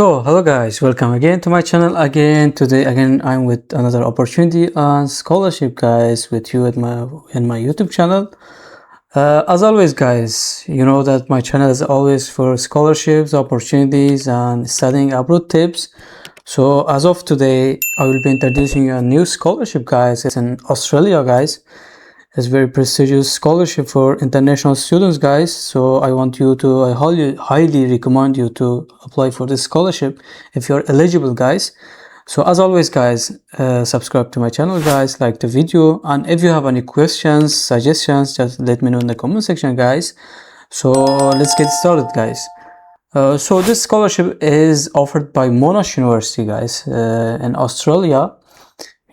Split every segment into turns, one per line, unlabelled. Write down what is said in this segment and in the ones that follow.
So hello guys, welcome again to my channel again. Today again I'm with another opportunity on scholarship guys with you in my YouTube channel. As always guys, you know that my channel is always for scholarships, opportunities and studying abroad tips. So as of today I will be introducing you a new scholarship guys. It's in Australia guys. It's very prestigious scholarship for international students guys, so I highly recommend you to apply for this scholarship if you're eligible guys. So as always guys, subscribe to my channel guys, like the video, and if you have any questions, suggestions, just let me know in the comment section guys. So let's get started guys. So this scholarship is offered by Monash University guys in Australia.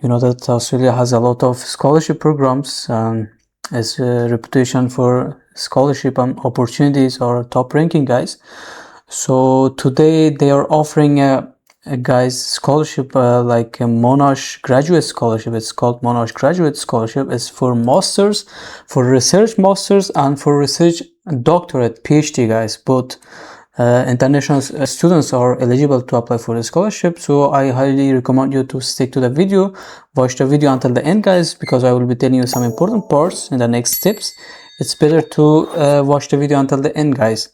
You know that Australia has a lot of scholarship programs and has a reputation for scholarship and opportunities or top ranking guys. So today they are offering a guys scholarship like a Monash graduate scholarship. It's called Monash graduate scholarship. It's for masters, for research masters and for research doctorate PhD guys. Both international students are eligible to apply for the scholarship, so I highly recommend you to stick to the video, watch the video until the end guys, because I will be telling you some important parts in the next steps. It's better to watch the video until the end guys.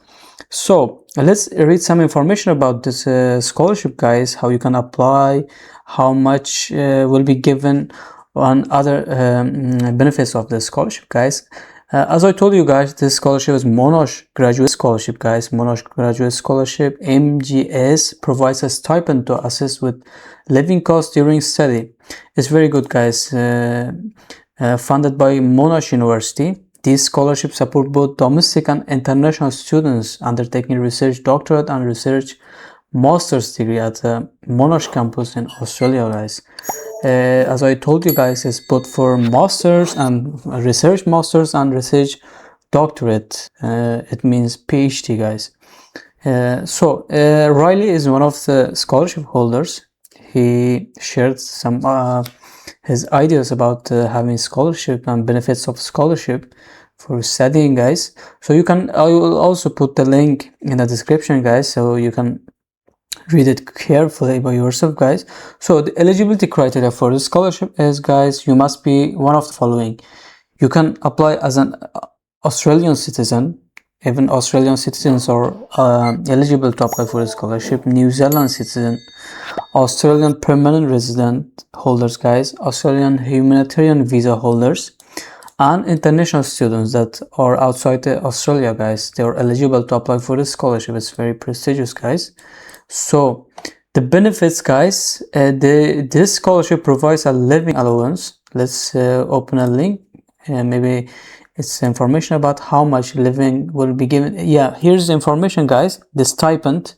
So let's read some information about this scholarship guys, how you can apply, how much will be given, and other benefits of the scholarship guys. As I told you guys, this scholarship is Monash Graduate Scholarship guys. Monash Graduate Scholarship, MGS, provides a stipend to assist with living costs during study. It's very good guys. Funded by Monash University. These scholarships support both domestic and international students undertaking research doctorate and research master's degree at the Monash campus in Australia guys. As I told you guys, it's both for masters and research masters and research doctorate. It means PhD guys. Riley is one of the scholarship holders. He shared some his ideas about having scholarship and benefits of scholarship for studying guys. So I will also put the link in the description guys, so you can read it carefully by yourself guys. So the eligibility criteria for the scholarship is guys, you must be one of the following. You can apply as an Australian citizen. Even Australian citizens are eligible to apply for the scholarship. New Zealand citizen, Australian permanent resident holders guys, Australian humanitarian visa holders, and international students that are outside Australia guys. They are eligible to apply for the scholarship. It's very prestigious guys. So the benefits guys, this scholarship provides a living allowance. Let's open a link, maybe it's information about how much living will be given. Yeah, here's the information guys. The stipend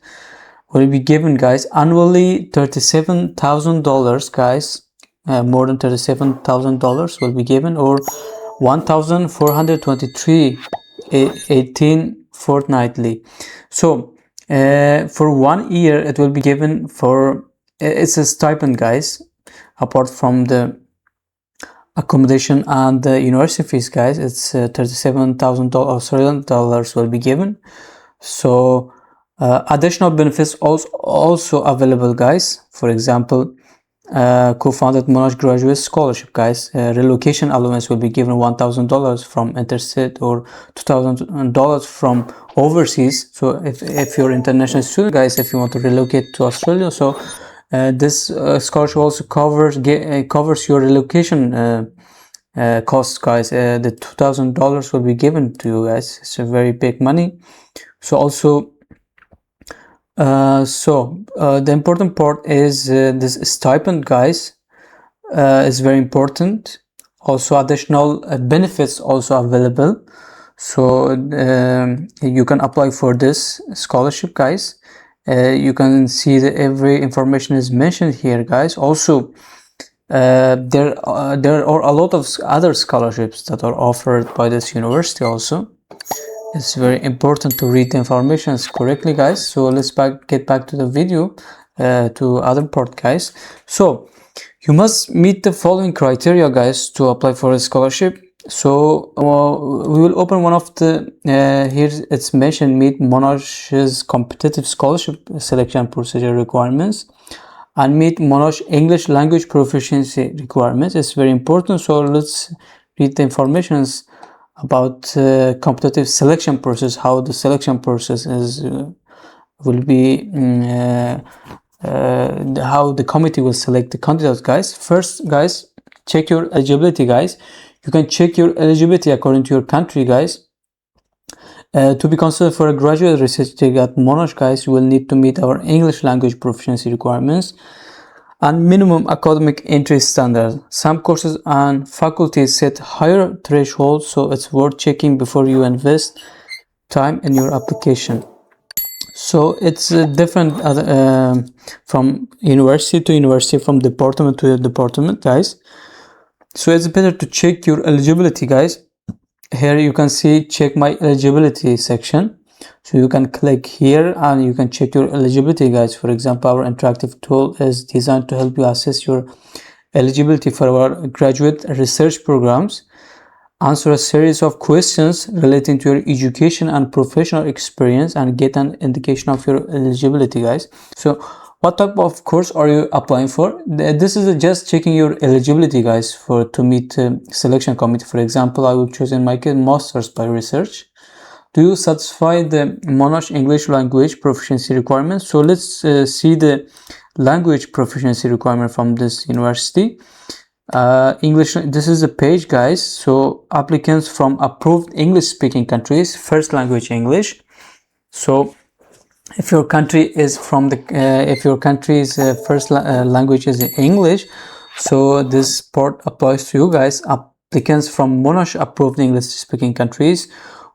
will be given guys annually $37,000 guys, more than $37,000 will be given, or 1,423.18 fortnightly. So for 1 year it will be given for, it's a stipend guys, apart from the accommodation and the university fees guys. It's $37,000 Australian dollars will be given. So additional benefits also available guys. For example, co-founded Monash graduate scholarship guys, relocation allowance will be given $1,000 from interstate or $2,000 from overseas. So if you're international student guys, if you want to relocate to Australia, so this scholarship also covers your relocation costs guys. The $2,000 will be given to you guys. It's a very big money. So also the important part is this stipend guys is very important. Also additional benefits also available. So you can apply for this scholarship guys. You can see that every information is mentioned here guys. Also there are a lot of other scholarships that are offered by this university also. It's very important to read the information correctly guys. So let's get back to the video, to other part guys. So you must meet the following criteria guys to apply for a scholarship. So we will open one of the here it's mentioned meet Monarch's competitive scholarship selection procedure requirements and meet Monash English language proficiency requirements. It's very important. So let's read the informations about competitive selection process, how the selection process is will be how the committee will select the candidates, guys. First, guys, check your eligibility, guys. You can check your eligibility according to your country, guys. To be considered for a graduate research degree at Monash, guys, you will need to meet our English language proficiency requirements and minimum academic entry standards. Some courses and faculties set higher thresholds, so it's worth checking before you invest time in your application. So it's different from university to university, from department to department, guys. So it's better to check your eligibility, guys. Here you can see check my eligibility section. So you can click here and you can check your eligibility, guys. For example, our interactive tool is designed to help you assess your eligibility for our graduate research programs. Answer a series of questions relating to your education and professional experience and get an indication of your eligibility, guys. So what type of course are you applying for? This is just checking your eligibility, guys, for to meet selection committee. For example, I will choose in my case Masters by Research. Do you satisfy the Monash English language proficiency requirements? So let's see the language proficiency requirement from this university. English, this is the page, guys. So applicants from approved English speaking countries, first language English. So if your country is from the if your country's first language is English, so this part applies to you, guys. Applicants from Monash approved English speaking countries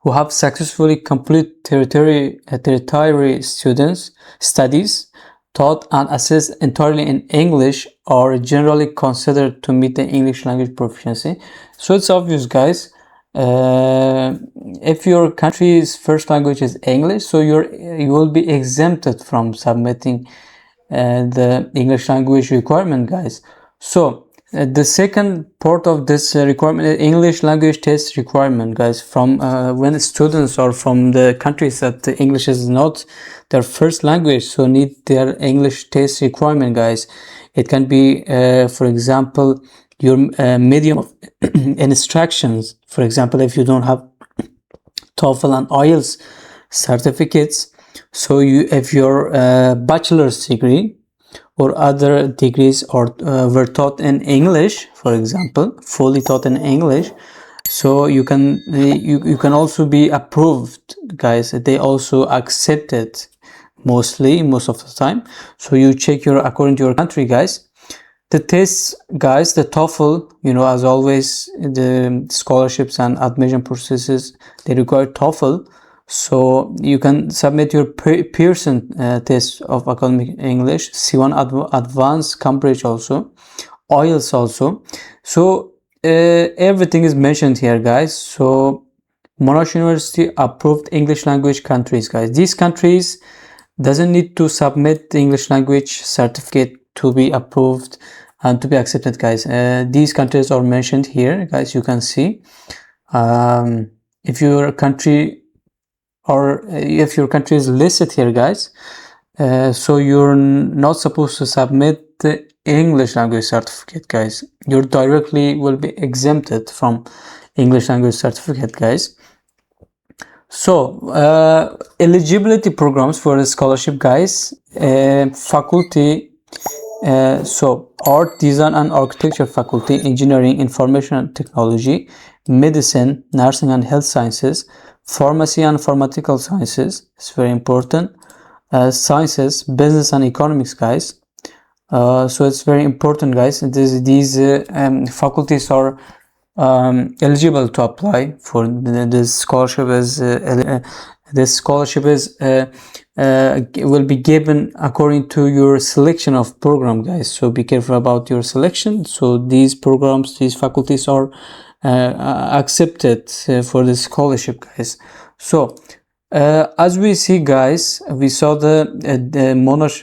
who have successfully completed tertiary studies taught and assessed entirely in English are generally considered to meet the English language proficiency. So it's obvious, guys. If your country's first language is English, so you will be exempted from submitting the English language requirement, guys. So the second part of this requirement is English language test requirement, guys. From when students are from the countries that the English is not their first language, so need their English test requirement, guys. It can be, for example, your medium of instructions. For example, if you don't have TOEFL and IELTS certificates, so if your bachelor's degree or other degrees or were taught in English, for example, fully taught in English, so you can also be approved, guys. They also accept it most of the time. So you check your according to your country, guys. The tests, guys, the TOEFL, as always, the scholarships and admission processes, they require TOEFL. So you can submit your Pearson test of academic English, C1 Advanced, Cambridge also, IELTS also. So everything is mentioned here, guys. So Monash University approved English language countries, guys. These countries doesn't need to submit the English language certificate to be approved and to be accepted, guys. These countries are mentioned here, guys. You can see if your country is listed here, guys, so you're not supposed to submit the English language certificate, guys. You directly will be exempted from English language certificate, guys. So eligibility programs for the scholarship, guys. Faculty, so art, design and architecture faculty, engineering, information and technology, medicine, nursing and health sciences, pharmacy and pharmaceutical sciences, it's very important, sciences, business and economics, guys. So it's very important, guys. These faculties are eligible to apply for this scholarship. This scholarship will be given according to your selection of program, guys. So be careful about your selection. So these programs, these faculties are accepted for the scholarship, guys. So As we see, guys, we saw the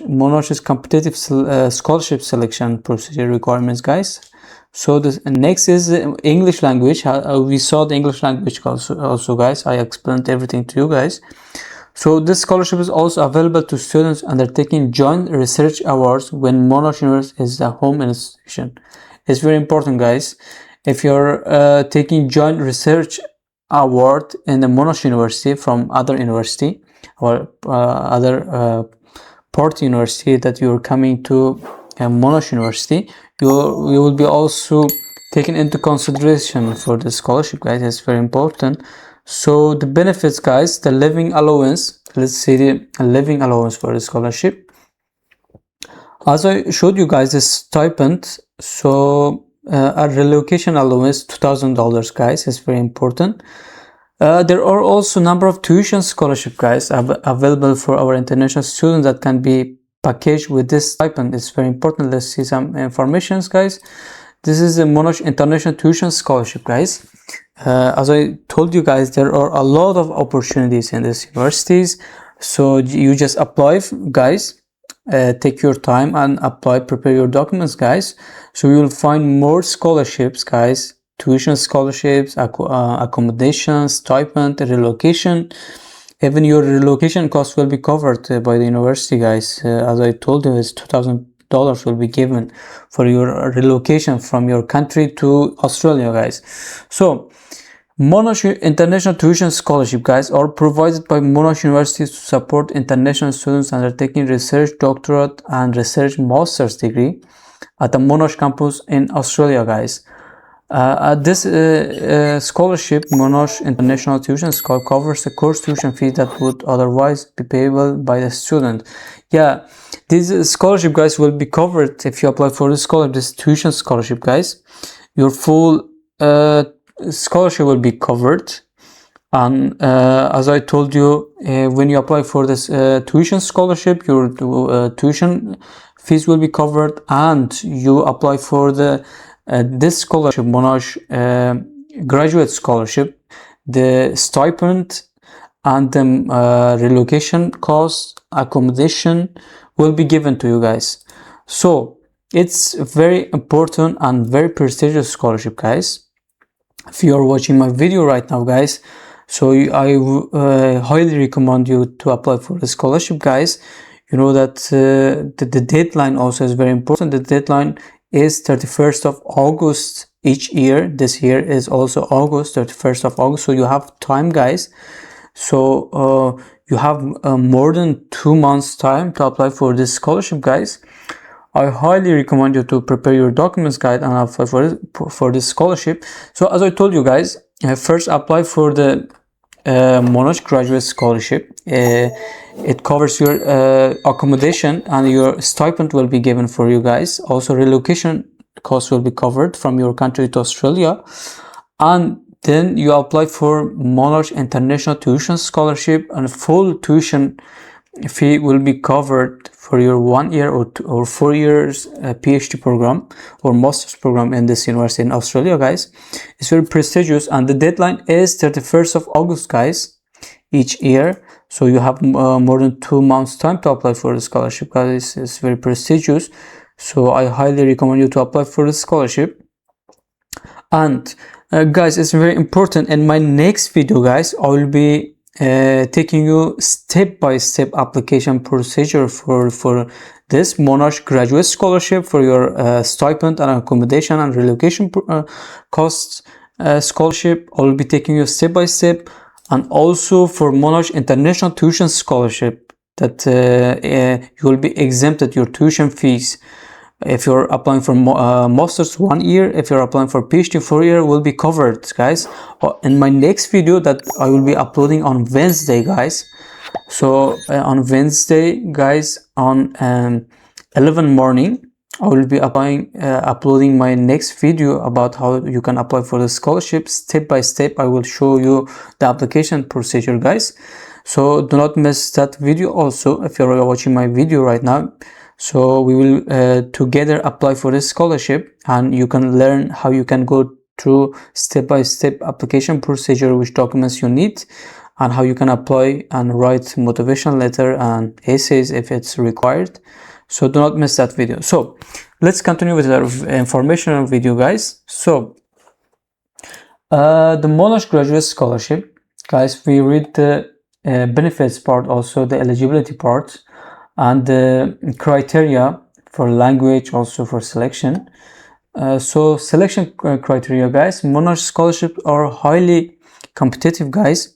Monash's competitive scholarship selection procedure requirements, guys. So the next is English language. We saw the English language also, guys. I explained everything to you guys. So this scholarship is also available to students undertaking joint research awards when Monash University is the home institution. It's very important, guys. If you're taking joint research award in the Monash University from other university or other port university that you're coming to Monash University, you will be also taken into consideration for the scholarship, guys. It's very important. So the benefits, guys, the living allowance. Let's see the living allowance for the scholarship. As I showed you guys, the stipend. So a relocation allowance, $2,000, guys, is very important. There are also a number of tuition scholarship, guys, available for our international students that can be packaged with this stipend. It's very important. Let's see some information, guys. This is a Monash International Tuition Scholarship, guys. As I told you guys, there are a lot of opportunities in these universities. So you just apply, guys. Take your time and apply, prepare your documents, guys. So you will find more scholarships, guys. Tuition scholarships, accommodation, stipend, relocation. Even your relocation costs will be covered by the university, guys. As I told you, it's $2,000 will be given for your relocation from your country to Australia, guys. So Monash International Tuition Scholarship, guys, are provided by Monash Universities to support international students undertaking research, doctorate, and research master's degree at the Monash campus in Australia, guys. This scholarship, Monash International Tuition School, covers the course tuition fee that would otherwise be payable by the student. Yeah, this scholarship, guys, will be covered if you apply for this tuition scholarship, guys. Your full scholarship will be covered. And as I told you, when you apply for this tuition scholarship, your tuition fees will be covered, and you apply for the this scholarship, Monash graduate scholarship, the stipend and the relocation cost, accommodation will be given to you guys. So it's very important and very prestigious scholarship, guys. If you are watching my video right now, guys, so I highly recommend you to apply for the scholarship, guys. You know that the deadline also is very important. The deadline is 31st of August each year. This year is also August, 31st of August. So you have time, guys. So you have more than 2 months time to apply for this scholarship, guys. I highly recommend you to prepare your documents, guys, and apply for this scholarship. So as I told you guys, first apply for the Monash graduate scholarship. It covers your accommodation, and your stipend will be given for you guys. Also relocation costs will be covered from your country to Australia. And then you apply for Monash International Tuition Scholarship, and full tuition fee will be covered for your 1 year or 4 years PhD program or master's program in this university in Australia, guys. It's very prestigious, and the deadline is 31st of August, guys, each year. So you have more than 2 months time to apply for the scholarship, guys. It's very prestigious. So I highly recommend you to apply for the scholarship. And guys, it's very important. In my next video, guys, I will be taking you step-by-step application procedure for this Monash graduate scholarship, for your stipend and accommodation and relocation costs scholarship. I will be taking you step-by-step, and also for Monash International Tuition Scholarship, that you will be exempted your tuition fees. If you're applying for master's 1 year, if you're applying for PhD 4 year, will be covered, guys. In my next video that I will be uploading on Wednesday, guys. So on Wednesday, guys, on 11 morning, I will be uploading my next video about how you can apply for the scholarship. Step by step, I will show you the application procedure, guys. So do not miss that video also if you're watching my video right now. So we will together apply for this scholarship, and you can learn how you can go through step-by-step application procedure, which documents you need, and how you can apply and write motivational letter and essays if it's required. So do not miss that video. So let's continue with our informational video, guys. So the Monash Graduate Scholarship, guys, we read the benefits part, also the eligibility part, and the criteria for language, also for selection. So selection criteria, guys. Monash scholarships are highly competitive, guys.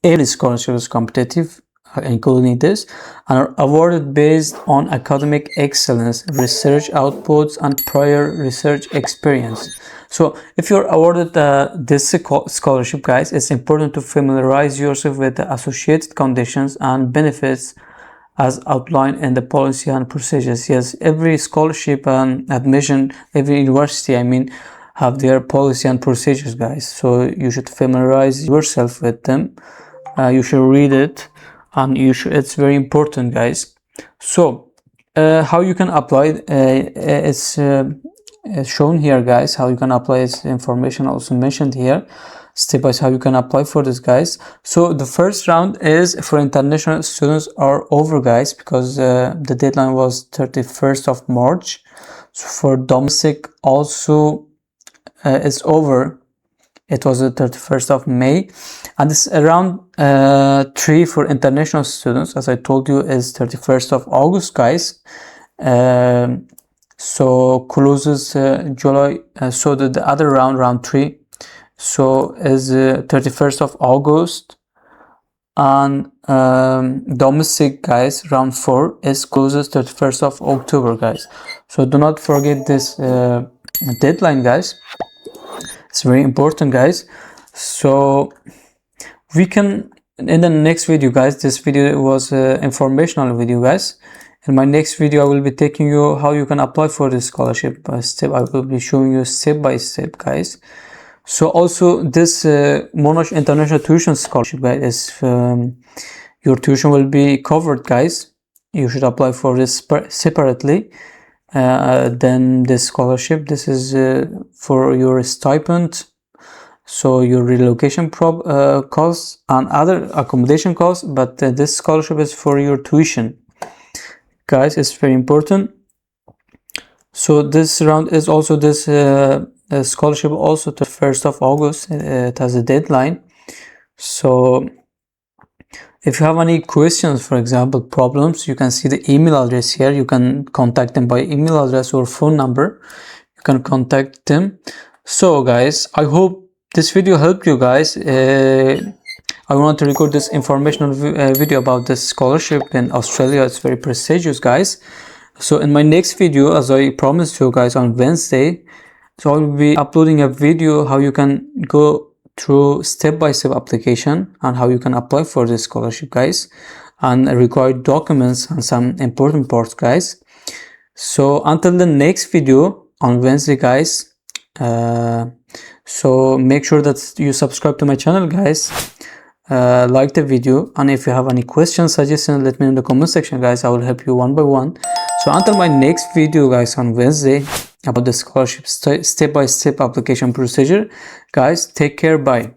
Every scholarship is competitive, including this, and are awarded based on academic excellence, research outputs, and prior research experience. So if you're awarded this scholarship, guys, it's important to familiarize yourself with the associated conditions and benefits as outlined in the policy and procedures. Yes, every scholarship and admission, every university, I mean, have their policy and procedures, guys. So you should familiarize yourself with them. You should read it, and it's very important, guys. So how you can apply, it's shown here, guys. How you can apply is information also mentioned here, step by step how you can apply for this, guys. So the first round is for international students are over, guys, because the deadline was 31st of March. So for domestic also it's over. It was the 31st of May, and this round 3 for international students, as I told you, is 31st of August, guys. So closes July. So the other round 3, so is 31st of August, and domestic, guys, round 4 is closes 31st of October, guys. So do not forget this deadline, guys. It's very important, guys. So we can, in the next video, guys, this video was informational video, guys. In my next video, I will be taking you how you can apply for this scholarship by step. I will be showing you step by step, guys. So also this Monash International Tuition Scholarship, guys, is your tuition will be covered, guys. You should apply for this separately. Then this scholarship, this is for your stipend, so your relocation costs and other accommodation costs, but this scholarship is for your tuition, guys. It's very important. So this round is also this scholarship also to 1st of August. It has a deadline. So if you have any questions, for example, problems, you can see the email address here. You can contact them by email address or phone number. You can contact them. So, guys, I hope this video helped you, guys. I want to record this informational video about this scholarship in Australia. It's very prestigious, guys. So in my next video, as I promised you guys on Wednesday, so I will be uploading a video how you can go through step-by-step application and how you can apply for this scholarship, guys, and required documents and some important parts, guys. So until the next video on Wednesday, guys, so make sure that you subscribe to my channel, guys, like the video, and if you have any questions, suggestions, let me know in the comment section, guys. I will help you one by one. So until my next video, guys, on Wednesday about the scholarship step-by-step application procedure, guys, take care, bye.